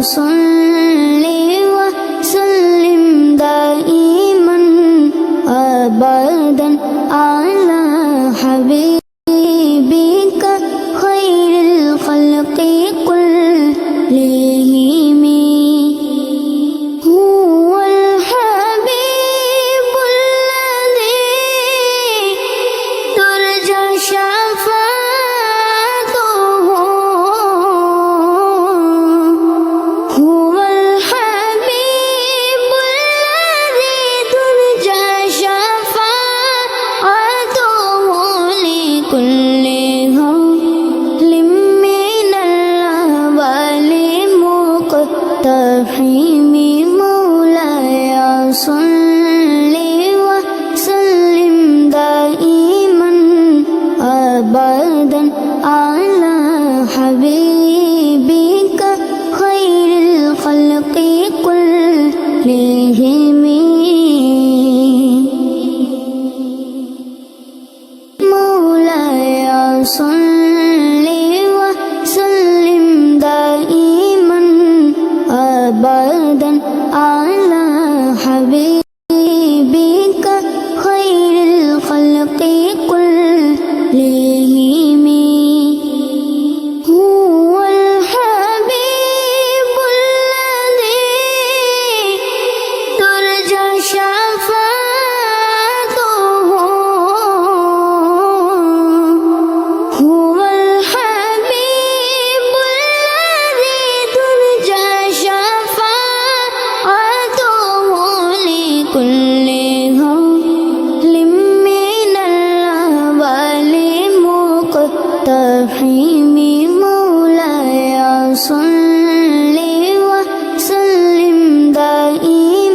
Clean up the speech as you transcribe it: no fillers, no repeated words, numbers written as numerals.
صل وسلم دائما أبدا على حبيبك خير الخلق كلهم. هو الحبيب الذي ترجى شفاعته، هو الحبيب الذي ترجى شفاعته لكل هول من الأهوال مقتحم. مولاي صل وسلم دائما أبدا على حبيبك خير الخلق كلهم. مولاي صل وسلم دائما أبدا على حبيبك خير الخلق كلهم. هو الحبيب الذي ترجى شفاعته، هو الحبيب الذي ترجى شفاعته لكل هول من الأهوال مقتحم. مولاي صل